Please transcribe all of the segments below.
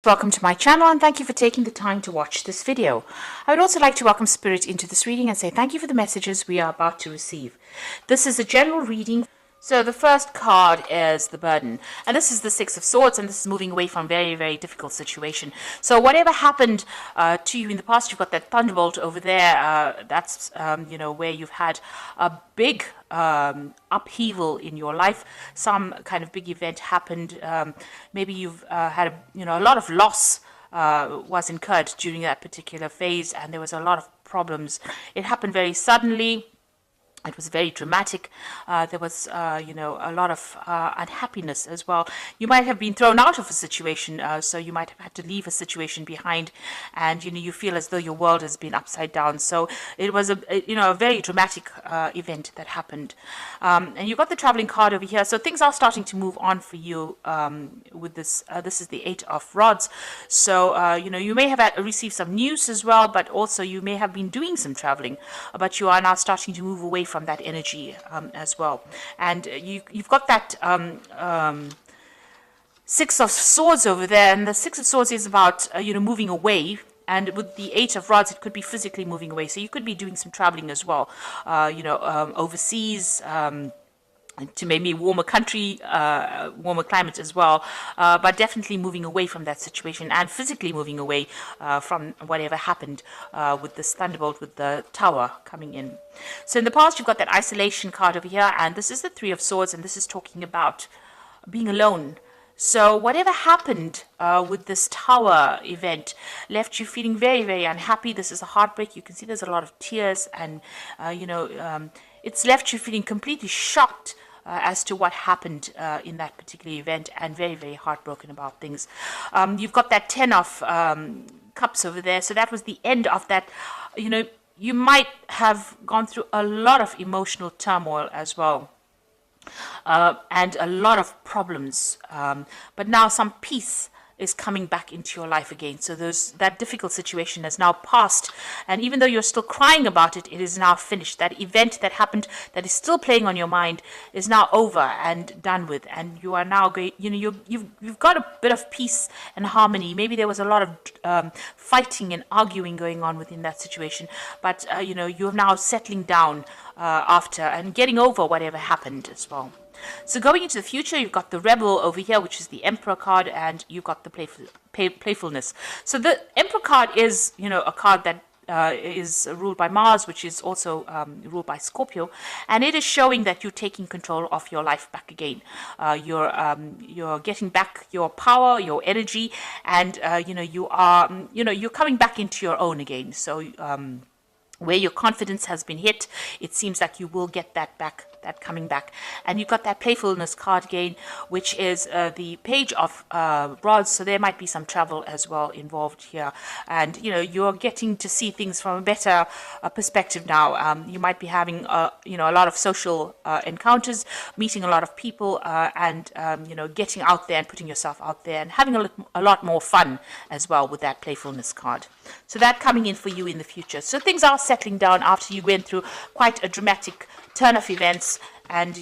Welcome to my channel and thank you for taking the time to watch this video. I would also like to welcome Spirit into this reading and say thank you for the messages we are about to receive. This is a general reading. So the first card is the burden, and this is the Six of Swords, and this is moving away from a very, very difficult situation. So whatever happened to you in the past, you've got that thunderbolt over there. That's where you've had a big upheaval in your life. Some kind of big event happened. Maybe you've had a lot of loss was incurred during that particular phase, and there was a lot of problems. It happened very suddenly. It was very dramatic. There was, a lot of unhappiness as well. You might have been thrown out of a situation, so you might have had to leave a situation behind, and you feel as though your world has been upside down. So it was a very dramatic event that happened. And you've got the traveling card over here. So things are starting to move on for you with this. This is the Eight of Rods. So you may have received some news as well, but also you may have been doing some traveling, but you are now starting to move away from that energy as well. And you've got that Six of Swords over there, and the Six of Swords is about moving away, and with the Eight of Rods it could be physically moving away, so you could be doing some traveling as well, overseas, to maybe warmer country, warmer climate as well, but definitely moving away from that situation and physically moving away from whatever happened with this thunderbolt, with the tower coming in. So in the past, you've got that isolation card over here, and this is the Three of Swords, and this is talking about being alone. So whatever happened with this tower event left you feeling very, very unhappy. This is a heartbreak. You can see there's a lot of tears, and it's left you feeling completely shocked as to what happened in that particular event, and very, very heartbroken about things. You've got that Ten of Cups over there, so that was the end of that. You might have gone through a lot of emotional turmoil as well, and a lot of problems, but now some peace is coming back into your life again. So that difficult situation has now passed, and even though you're still crying about it, it is now finished. That event that happened that is still playing on your mind is now over and done with, and you are now going, you've got a bit of peace and harmony. Maybe there was a lot of fighting and arguing going on within that situation, but you're now settling down after and getting over whatever happened as well. So going into the future, you've got the Rebel over here, which is the Emperor card, and you've got the playfulness. So the Emperor card is, a card that is ruled by Mars, which is also ruled by Scorpio, and it is showing that you're taking control of your life back again. You're getting back your power, your energy, and you're coming back into your own again. So where your confidence has been hit, it seems like you will get that back, that coming back. And you've got that playfulness card again, which is the Page of Rods, so there might be some travel as well involved here. And you're getting to see things from a better perspective now. You might be having a lot of social encounters, meeting a lot of people, and getting out there and putting yourself out there and having a lot more fun as well with that playfulness card. So that coming in for you in the future. So things are settling down after you went through quite a dramatic turn of events, and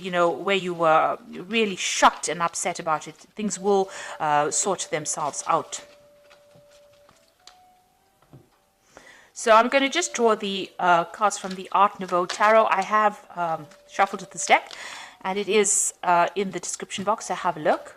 where you were really shocked and upset about it. Things will sort themselves out. So I'm going to just draw the cards from the Art Nouveau Tarot. I have shuffled this deck, and it is in the description box, so have a look.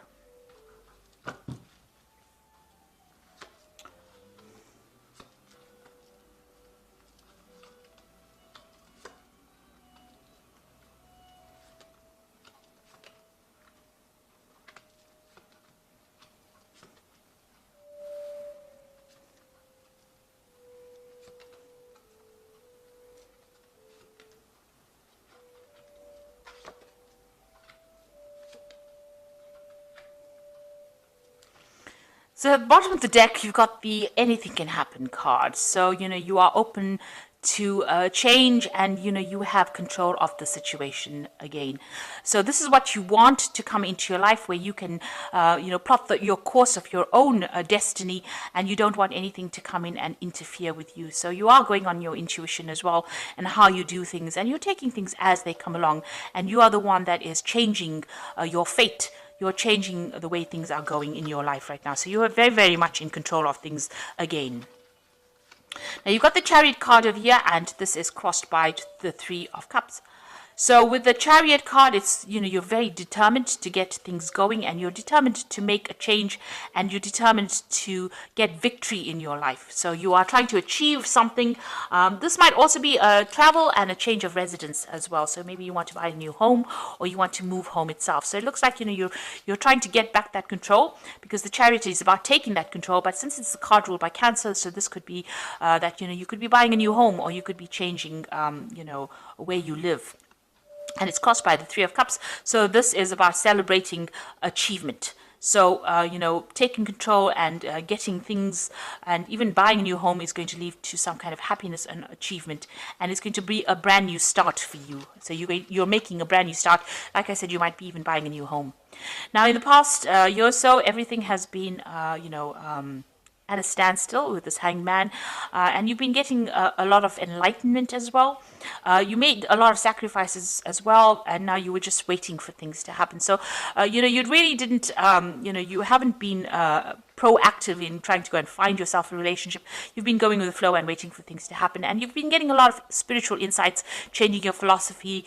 So at the bottom of the deck, you've got the Anything Can Happen card. So, you are open to change, and you have control of the situation again. So this is what you want to come into your life, where you can plot your course of your own destiny, and you don't want anything to come in and interfere with you. So you are going on your intuition as well, and how you do things, and you're taking things as they come along, and you are the one that is changing your fate you're changing the way things are going in your life right now. So you are very, very much in control of things again. Now you've got the Chariot card over here, and this is crossed by the Three of Cups. So with the Chariot card, it's, you're very determined to get things going, and you're determined to make a change, and you're determined to get victory in your life. So you are trying to achieve something. This might also be a travel and a change of residence as well. So maybe you want to buy a new home, or you want to move home itself. So it looks like, you're trying to get back that control, because the Chariot is about taking that control. But since it's a card ruled by Cancer, so this could be that, you could be buying a new home, or you could be changing, where you live. And it's crossed by the Three of Cups. So this is about celebrating achievement. So, taking control and getting things, and even buying a new home is going to lead to some kind of happiness and achievement. And it's going to be a brand new start for you. So you're making a brand new start. Like I said, you might be even buying a new home. Now, in the past year or so, everything has been, at a standstill with this Hanged Man, and you've been getting a lot of enlightenment as well. You made a lot of sacrifices as well, and now you were just waiting for things to happen. So, you really didn't, you haven't been proactive in trying to go and find yourself a relationship. You've been going with the flow and waiting for things to happen, and you've been getting a lot of spiritual insights, changing your philosophy,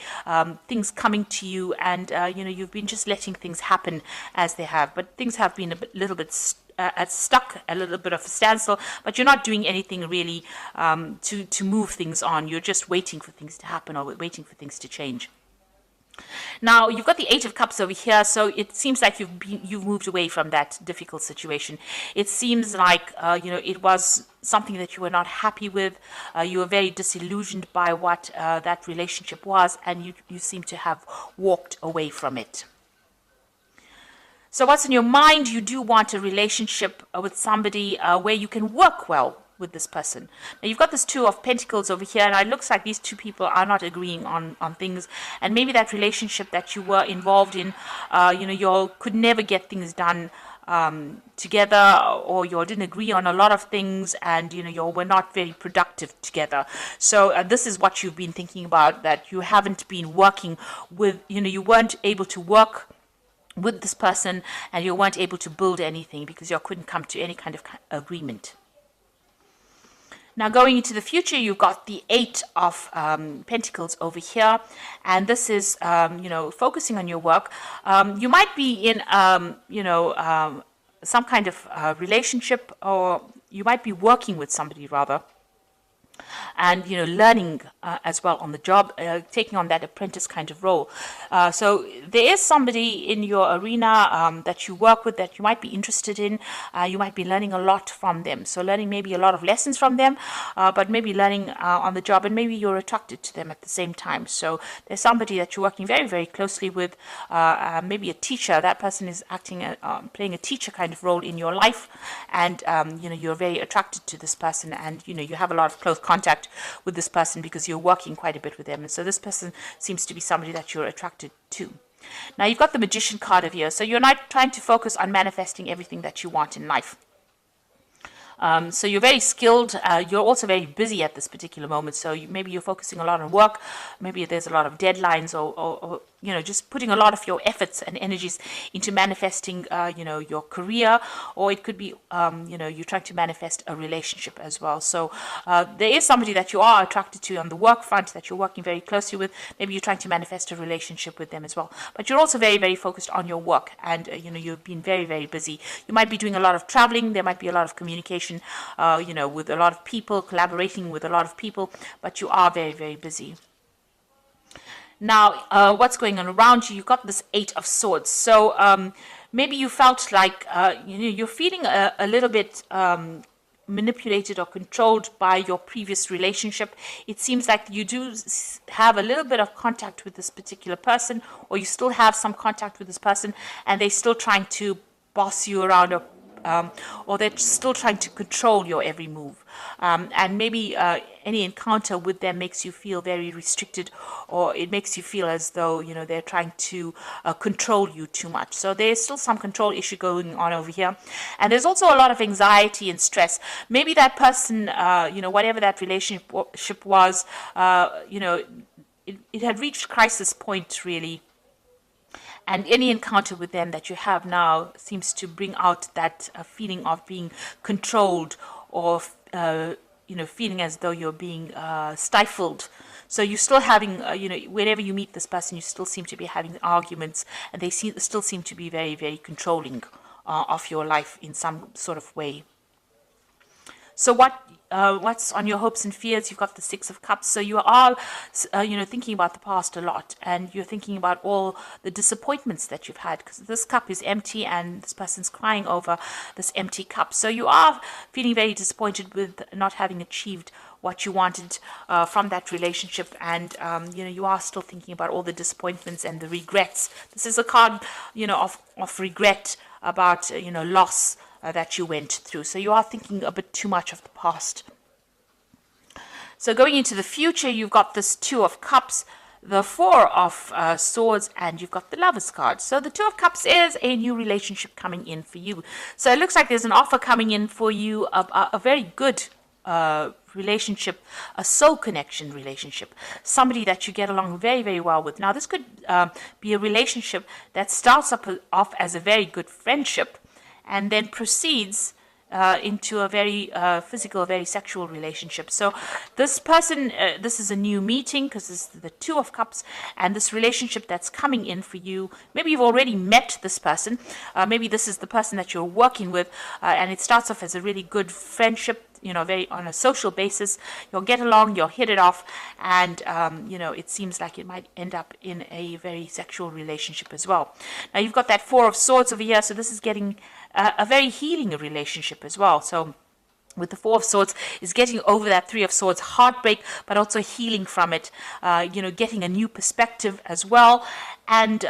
things coming to you, and you've been just letting things happen as they have. But things have been little bit stuck, a little bit of a standstill, but you're not doing anything really to move things on. You're just waiting for things to happen, or waiting for things to change. Now you've got the Eight of Cups over here, so it seems like you've moved away from that difficult situation. It seems like it was something that you were not happy with. You were very disillusioned by what that relationship was, and you seem to have walked away from it. So what's in your mind? You do want a relationship with somebody where you can work well with this person. Now you've got this Two of Pentacles over here, and it looks like these two people are not agreeing on things, and maybe that relationship that you were involved in, you could never get things done together, or you didn't agree on a lot of things, and you were not very productive together. So this is what you've been thinking about, that you haven't been working with, you weren't able to work with this person, and you weren't able to build anything because you couldn't come to any kind of agreement. Now going into the future, you've got the Eight of Pentacles over here, and this is focusing on your work. You might be in some kind of relationship, or you might be working with somebody rather, and learning as well on the job, taking on that apprentice kind of role. So there is somebody in your arena that you work with that you might be interested in. You might be learning a lot from them. So learning maybe a lot of lessons from them, but maybe learning on the job, and maybe you're attracted to them at the same time. So there's somebody that you're working very, very closely with, maybe a teacher. That person is acting, playing a teacher kind of role in your life, and you're very attracted to this person, and you have a lot of close contact with this person because you're working quite a bit with them. And so this person seems to be somebody that you're attracted to. Now you've got the Magician card over here, so you're not trying to focus on manifesting everything that you want in life. So you're very skilled. You're also very busy at this particular moment. So maybe you're focusing a lot on work. Maybe there's a lot of deadlines, or just putting a lot of your efforts and energies into manifesting, your career, or it could be, you're trying to manifest a relationship as well. So there is somebody that you are attracted to on the work front that you're working very closely with. Maybe you're trying to manifest a relationship with them as well. But you're also very, very focused on your work, and you've been very, very busy. You might be doing a lot of traveling. There might be a lot of communication, with a lot of people, collaborating with a lot of people, but you are very, very busy. Now, what's going on around you? You've got this Eight of Swords. So maybe you felt like, you're feeling a little bit manipulated or controlled by your previous relationship. It seems like you do have a little bit of contact with this particular person, or you still have some contact with this person, and they're still trying to boss you around, or they're still trying to control your every move. And maybe any encounter with them makes you feel very restricted, or it makes you feel as though, they're trying to control you too much. So there's still some control issue going on over here. And there's also a lot of anxiety and stress. Maybe that person, whatever that relationship was, it had reached crisis point, really. And any encounter with them that you have now seems to bring out that feeling of being controlled, or feeling as though you're being stifled. So you're still having, whenever you meet this person, you still seem to be having arguments, and they still seem to be very, very controlling of your life in some sort of way. So what's on your hopes and fears? You've got the Six of Cups. So you are, thinking about the past a lot, and you're thinking about all the disappointments that you've had, because this cup is empty and this person's crying over this empty cup. So you are feeling very disappointed with not having achieved what you wanted from that relationship, and you are still thinking about all the disappointments and the regrets. This is a card, of regret about loss that you went through. So you are thinking a bit too much of the past. So going into the future, you've got this Two of Cups, the Four of Swords, and you've got the Lovers card. So the Two of Cups is a new relationship coming in for you. So it looks like there's an offer coming in for you, a very good relationship, a soul connection relationship, somebody that you get along very, very well with. Now, this could be a relationship that starts off as a very good friendship, and then proceeds into a very physical, very sexual relationship. So this person, this is a new meeting, because this is the Two of Cups, and this relationship that's coming in for you. Maybe you've already met this person. Maybe this is the person that you're working with, and it starts off as a really good friendship, very on a social basis. You'll get along, you'll hit it off, and it seems like it might end up in a very sexual relationship as well. Now you've got that Four of Swords over here, so this is getting a very healing relationship as well. So with the Four of Swords is getting over that Three of Swords heartbreak, but also healing from it, getting a new perspective as well. And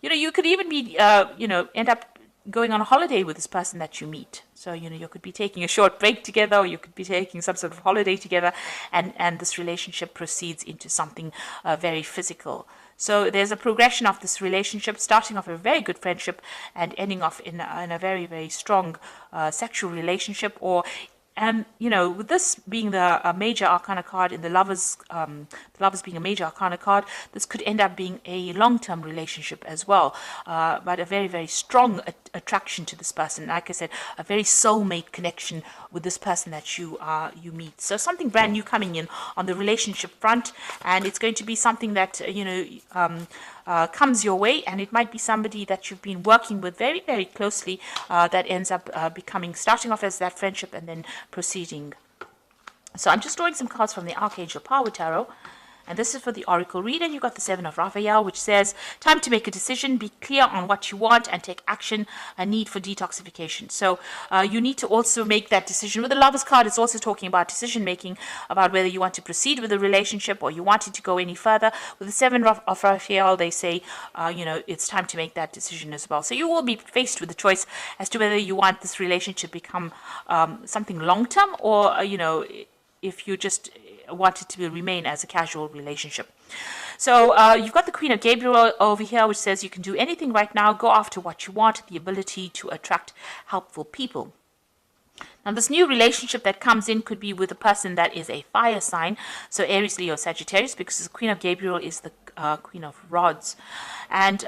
you could even be end up going on a holiday with this person that you meet. So, you could be taking a short break together, or you could be taking some sort of holiday together, and this relationship proceeds into something very physical. So there's a progression of this relationship, starting off a very good friendship and ending off in a very, very strong sexual relationship, or with this being the major arcana card in the lovers being a major arcana card, this could end up being a long-term relationship as well, but a very, very strong attraction to this person. Like I said, a very soulmate connection with this person that you meet. So something brand new coming in on the relationship front, and it's going to be something that comes your way, and it might be somebody that you've been working with very, very closely, that ends up starting off as that friendship and then proceeding. So I'm just drawing some cards from the Archangel Power Tarot, and this is for the Oracle reader. You've got the Seven of Raphael, which says, time to make a decision, be clear on what you want, and take action, a need for detoxification. So you need to also make that decision. With the Lovers card, it's also talking about decision making, about whether you want to proceed with the relationship or you want it to go any further. With the Seven of Raphael, they say, it's time to make that decision as well. So you will be faced with the choice as to whether you want this relationship to become something long-term, or, if you just want it to remain as a casual relationship. So you've got the Queen of Gabriel over here, which says you can do anything right now, go after what you want, the ability to attract helpful people. Now, this new relationship that comes in could be with a person that is a fire sign, so Aries, Leo, Sagittarius, because the Queen of Gabriel is the Queen of Rods. And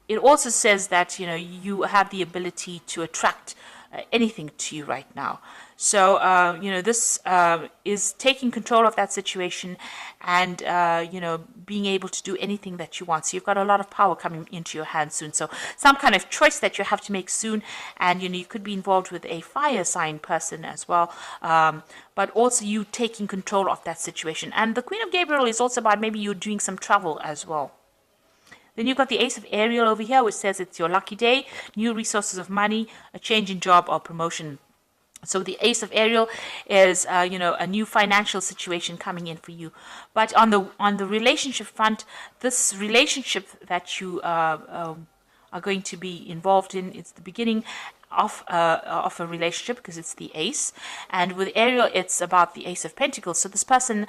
it also says that, you have the ability to attract anything to you right now. So, this is taking control of that situation and, being able to do anything that you want. So you've got a lot of power coming into your hands soon. So some kind of choice that you have to make soon. And, you could be involved with a fire sign person as well. But also you taking control of that situation. And the Queen of Gabriel is also about maybe you doing some travel as well. Then you've got the Ace of Ariel over here, which says it's your lucky day, new resources of money, a change in job or promotion. So the Ace of Ariel is, a new financial situation coming in for you. But on the relationship front, this relationship that you are going to be involved in, it's the beginning of a relationship, because it's the Ace, and with Ariel it's about the Ace of Pentacles. So this person,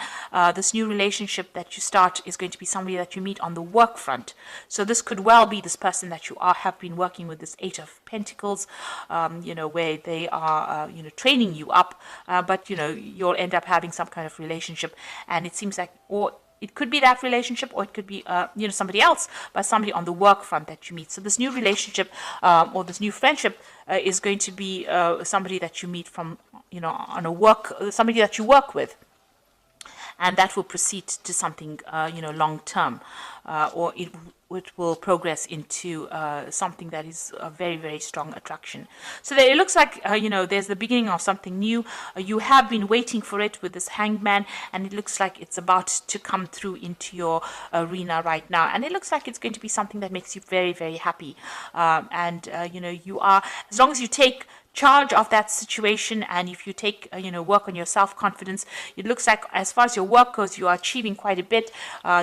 this new relationship that you start, is going to be somebody that you meet on the work front. So this could well be this person that you have been working with, this Eight of Pentacles, where they are training you up, but you'll end up having some kind of relationship, and it seems like, or It could be that relationship, or it could be somebody else, but somebody on the work front that you meet. So this new relationship or this new friendship is going to be somebody that you meet from on a work, somebody that you work with, and that will proceed to something long term, or it will progress into something that is a very, very strong attraction. So there, it looks like there's the beginning of something new. You have been waiting for it with this Hanged Man, and it looks like it's about to come through into your arena right now, and it looks like it's going to be something that makes you very, very happy. You are, as long as you take charge of that situation, and if you take work on your self-confidence, it looks like as far as your work goes, you are achieving quite a bit.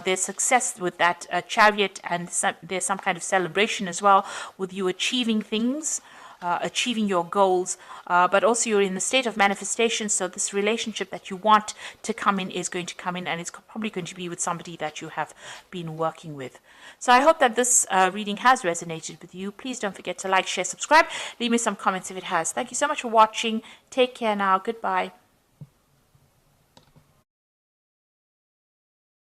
There's success with that chariot, and there's some kind of celebration as well with you achieving things, achieving your goals, but also you're in the state of manifestation. So this relationship that you want to come in is going to come in, and it's probably going to be with somebody that you have been working with. So I hope that this reading has resonated with you. Please don't forget to like, share, subscribe. Leave me some comments if it has. Thank you so much for watching. Take care now. Goodbye.